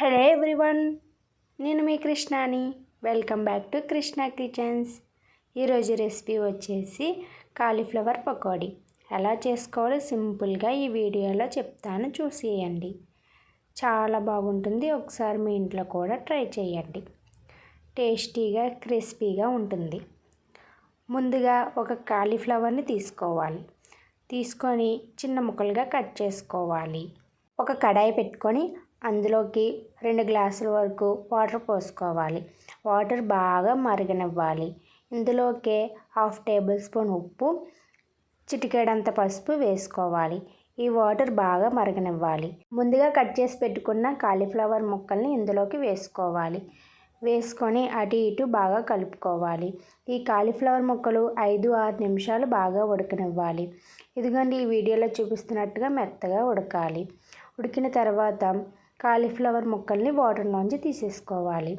Hello everyone, నేను మీ కృష్ణాని. Welcome back to Krishna kitchens. ఈరోజు రెసిపీ వచ్చేసి కాలీఫ్లవర్ పకోడీ. ఎలా చేసుకోవాలో సింపుల్గా ఈ వీడియోలో చెప్తాను, చూసేయండి. చాలా బాగుంటుంది. ఒకసారి మీ ఇంట్లో కూడా ట్రై చేయండి. టేస్టీగా క్రిస్పీగా ఉంటుంది. ముందుగా ఒక కాలీఫ్లవర్ని తీసుకొని చిన్న ముక్కలుగా కట్ చేసుకోవాలి. ఒక కడాయి పెట్టుకొని అందులోకి 2 గ్లాసుల వరకు వాటర్ పోసుకోవాలి. వాటర్ బాగా మరగనివ్వాలి. ఇందులోకి 1/2 టేబుల్ స్పూన్ ఉప్పు, చిటికెడంత పసుపు వేసుకోవాలి. ఈ వాటర్ బాగా మరగనివ్వాలి. ముందుగా కట్ చేసి పెట్టుకున్న కాలీఫ్లవర్ ముక్కల్ని ఇందులోకి వేసుకోవాలి. వేసుకొని అటు ఇటు బాగా కలుపుకోవాలి. ఈ కాలీఫ్లవర్ ముక్కలు 5-6 నిమిషాలు బాగా ఉడకనివ్వాలి. ఇదిగోండి, ఈ వీడియోలో చూపిస్తున్నట్టుగా మెత్తగా ఉడకాలి. ఉడికిన తర్వాత కాలీఫ్లవర్ ముక్కల్ని వాటర్లోంచి తీసేసుకోవాలి.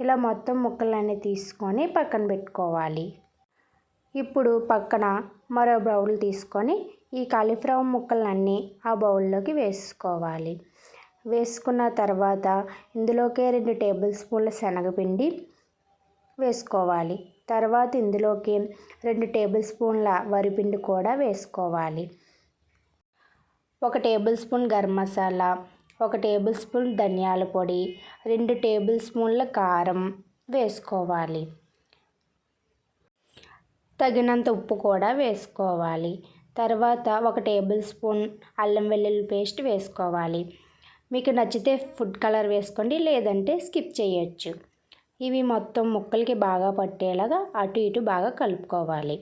ఇలా మొత్తం ముక్కలన్నీ తీసుకొని పక్కన పెట్టుకోవాలి. ఇప్పుడు పక్కన మరో బౌల్ తీసుకొని ఈ కాలీఫ్లవర్ ముక్కలన్నీ ఆ బౌల్లోకి వేసుకోవాలి. వేసుకున్న తర్వాత ఇందులోకి 2 టేబుల్ స్పూన్ల శనగపిండి వేసుకోవాలి. తర్వాత ఇందులోకి 2 టేబుల్ స్పూన్ల వరిపిండి కూడా వేసుకోవాలి. 1 table spoon garam masala, 1 table spoon ధనియాల పొడి, 2 టేబుల్ స్పూన్ల కారం వేసుకోవాలి. తగినంత ఉప్పు కూడా వేసుకోవాలి. తర్వాత 1 టేబుల్ స్పూన్ అల్లం వెల్లుల్లి పేస్ట్ వేసుకోవాలి. మీకు నచ్చితే ఫుడ్ కలర్ వేసుకోండి, లేదంటే స్కిప్ చేయొచ్చు. ఇవి మొత్తం ముక్కలకి బాగా పట్టేలాగా అటు ఇటు బాగా కలుపుకోవాలి.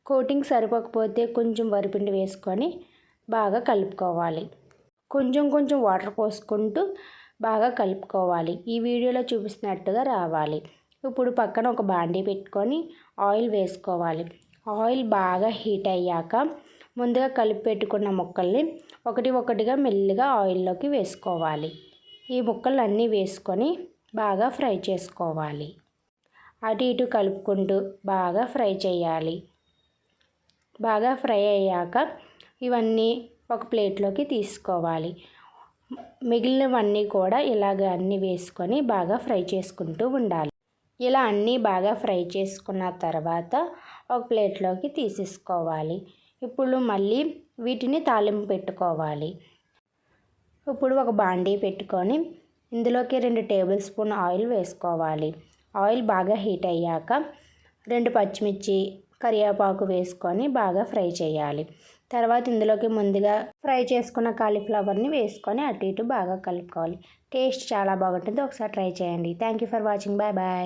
కోటింగ్ సరిపోకపోతే కొంచెం వరిపిండి వేసుకొని బాగా కలుపుకోవాలి. కొంచెం వాటర్ పోసుకుంటూ బాగా కలుపుకోవాలి. ఈ వీడియోలో చూపిస్తున్నట్టుగా రావాలి. ఇప్పుడు పక్కన ఒక బాండీ పెట్టుకొని ఆయిల్ వేసుకోవాలి. ఆయిల్ బాగా హీట్ అయ్యాక ముందుగా కలిపి పెట్టుకున్న ముక్కల్ని ఒకటిగా మెల్లిగా ఆయిల్లోకి వేసుకోవాలి. ఈ ముక్కలు అన్నీ వేసుకొని బాగా ఫ్రై చేసుకోవాలి. అటు ఇటు కలుపుకుంటూ బాగా ఫ్రై చేయాలి. బాగా ఫ్రై అయ్యాక ఇవన్నీ ఒక ప్లేట్లోకి తీసుకోవాలి. మిగిలినవన్నీ కూడా ఇలాగ అన్నీ వేసుకొని బాగా ఫ్రై చేసుకుంటూ ఉండాలి. ఇలా అన్నీ బాగా ఫ్రై చేసుకున్న తర్వాత ఒక ప్లేట్లోకి తీసేసుకోవాలి. ఇప్పుడు మళ్ళీ వీటిని తాలింపు పెట్టుకోవాలి. ఇప్పుడు ఒక బాండీ పెట్టుకొని ఇందులోకి 2 టేబుల్ స్పూన్ ఆయిల్ వేసుకోవాలి. ఆయిల్ బాగా హీట్ అయ్యాక 2 పచ్చిమిర్చి, కరివేపాకు వేసుకొని బాగా ఫ్రై చేయాలి. తర్వాత ఇందులోకి ముందుగా ఫ్రై చేసుకున్న కాలీఫ్లవర్ని వేసుకొని అటు ఇటు బాగా కలుపుకోవాలి. టేస్ట్ చాలా బాగుంటుంది. ఒకసారి ట్రై చేయండి. Thank you for watching. Bye bye.